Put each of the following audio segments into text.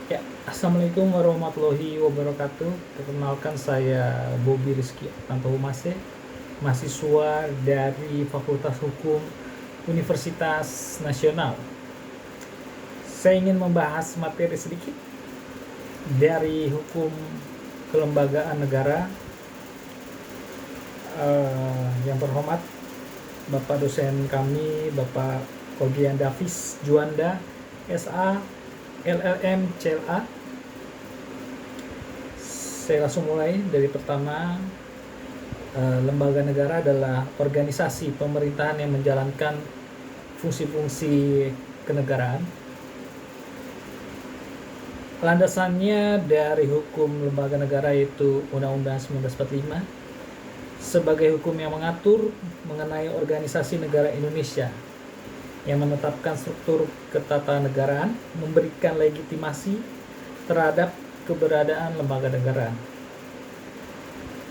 Ya, Assalamualaikum warahmatullahi wabarakatuh. Perkenalkan saya Bobi Rizky Tantohumase, mahasiswa dari Fakultas Hukum Universitas Nasional. Saya ingin membahas materi sedikit dari hukum kelembagaan negara. Yang terhormat Bapak dosen kami, Bapak Kogian Davis Juanda, SA, LLM, CLA. Saya langsung mulai dari pertama. Lembaga negara adalah organisasi pemerintahan yang menjalankan fungsi-fungsi kenegaraan. Landasannya dari hukum lembaga negara yaitu Undang-Undang 1945 sebagai hukum yang mengatur mengenai organisasi negara Indonesia, yang menetapkan struktur ketatanegaraan, memberikan legitimasi terhadap keberadaan lembaga negara.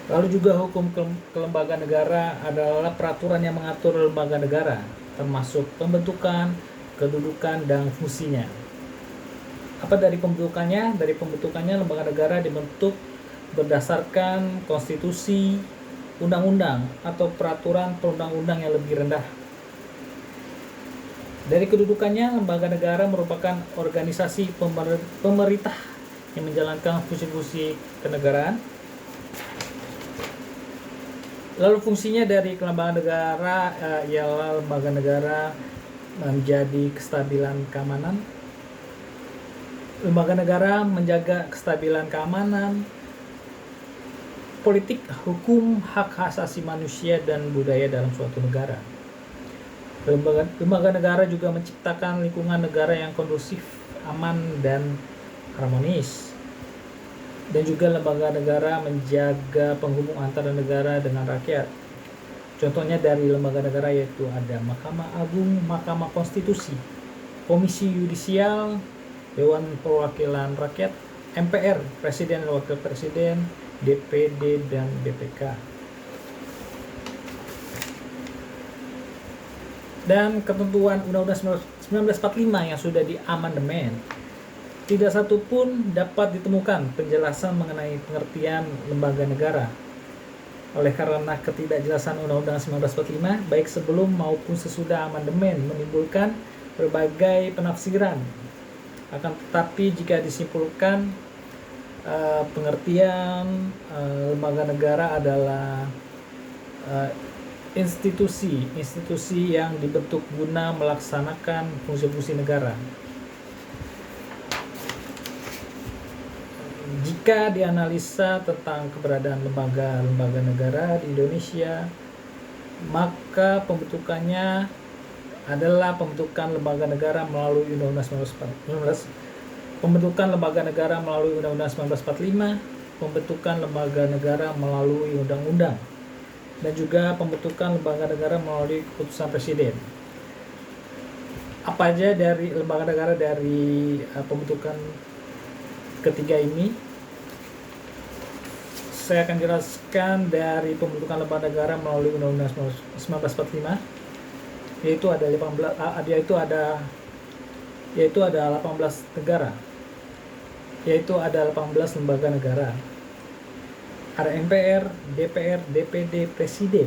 Lalu juga hukum kelembagaan negara adalah peraturan yang mengatur lembaga negara, termasuk pembentukan, kedudukan, dan fungsinya. Apa dari pembentukannya? Dari pembentukannya lembaga negara dibentuk berdasarkan konstitusi, undang-undang, atau peraturan perundang-undang yang lebih rendah. Dari kedudukannya, lembaga negara merupakan organisasi pemerintah yang menjalankan fungsi-fungsi kenegaraan. Lalu fungsinya dari kelembagaan negara ialah lembaga negara menjadi kestabilan keamanan. Lembaga negara menjaga kestabilan keamanan, politik, hukum, hak asasi manusia, dan budaya dalam suatu negara. Lembaga negara juga menciptakan lingkungan negara yang kondusif, aman, dan harmonis. Dan juga lembaga negara menjaga penghubung antara negara dengan rakyat. Contohnya dari lembaga negara yaitu ada Mahkamah Agung, Mahkamah Konstitusi, Komisi Yudisial, Dewan Perwakilan Rakyat, MPR, Presiden dan Wakil Presiden, DPD, dan BPK. Dan ketentuan Undang-Undang 1945 yang sudah diamandemen, tidak satu pun dapat ditemukan penjelasan mengenai pengertian lembaga negara. Oleh karena ketidakjelasan Undang-Undang 1945, baik sebelum maupun sesudah amandemen menimbulkan berbagai penafsiran. Akan tetapi jika disimpulkan, pengertian lembaga negara adalah institusi yang dibentuk guna melaksanakan fungsi-fungsi negara. Jika dianalisa tentang keberadaan lembaga negara di Indonesia, maka pembentukannya adalah pembentukan lembaga negara melalui Undang-Undang 1945, pembentukan lembaga negara melalui Undang-Undang 1945, pembentukan lembaga negara melalui undang-undang, dan juga pembentukan lembaga negara melalui keputusan presiden. Apa aja dari lembaga negara dari pembentukan ketiga ini? Saya akan jelaskan dari pembentukan lembaga negara melalui Undang-Undang 1945, yaitu ada 18 negara, yaitu ada 18 lembaga negara. Ada MPR, DPR, DPD, Presiden,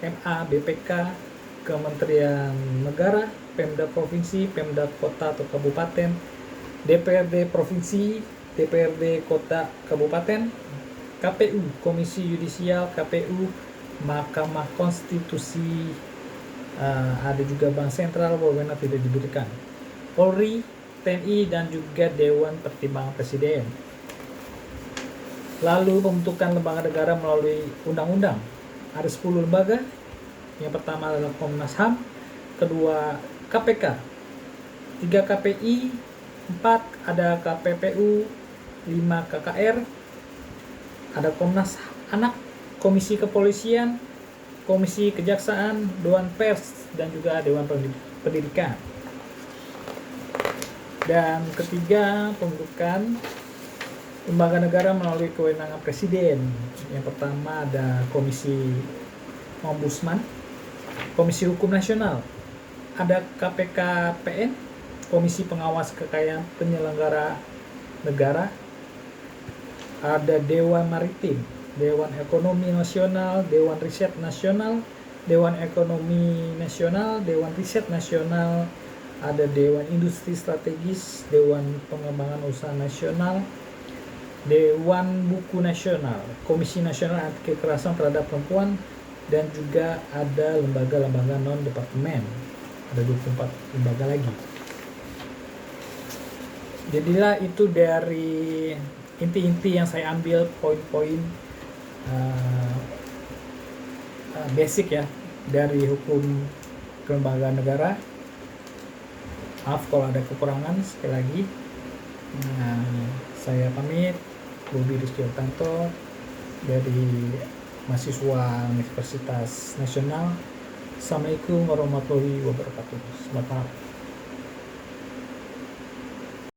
MA, BPK, Kementerian Negara, Pemda Provinsi, Pemda Kota atau Kabupaten, DPRD Provinsi, DPRD Kota Kabupaten, KPU, Komisi Yudisial, KPU, Mahkamah Konstitusi, ada juga Bank Sentral, wewenang tidak diberikan, Polri, TNI, dan juga Dewan Pertimbangan Presiden. Lalu pembentukan lembaga negara melalui undang-undang, ada 10 lembaga. Yang pertama adalah Komnas HAM, kedua KPK, 3 KPI, 4 ada KPPU, 5 KKR, ada Komnas Anak, Komisi Kepolisian, Komisi Kejaksaan, Dewan Pers, dan juga Dewan Pendidikan. Dan ketiga, pembentukan lembaga negara melalui kewenangan presiden. Yang pertama ada Komisi Ombudsman, Komisi Hukum Nasional, ada KPKPN, Komisi Pengawas Kekayaan Penyelenggara negara, ada Dewan Maritim, Dewan Ekonomi Nasional, Dewan Riset Nasional, Dewan Ekonomi Nasional, Dewan Riset Nasional, ada Dewan Industri Strategis, Dewan Pengembangan Usaha Nasional, Dewan Buku Nasional, Komisi Nasional Anti Kekerasan Terhadap Perempuan, dan juga ada lembaga-lembaga non-departemen. Ada 24 lembaga lagi. Jadilah itu dari inti-inti yang saya ambil, poin-poin basic ya dari hukum kelembagaan negara. Maaf kalau ada kekurangan sekali lagi. Saya pamit, Bobi Rizky Oktanto dari mahasiswa Universitas Nasional. Assalamualaikum warahmatullahi wabarakatuh. Selamat malam.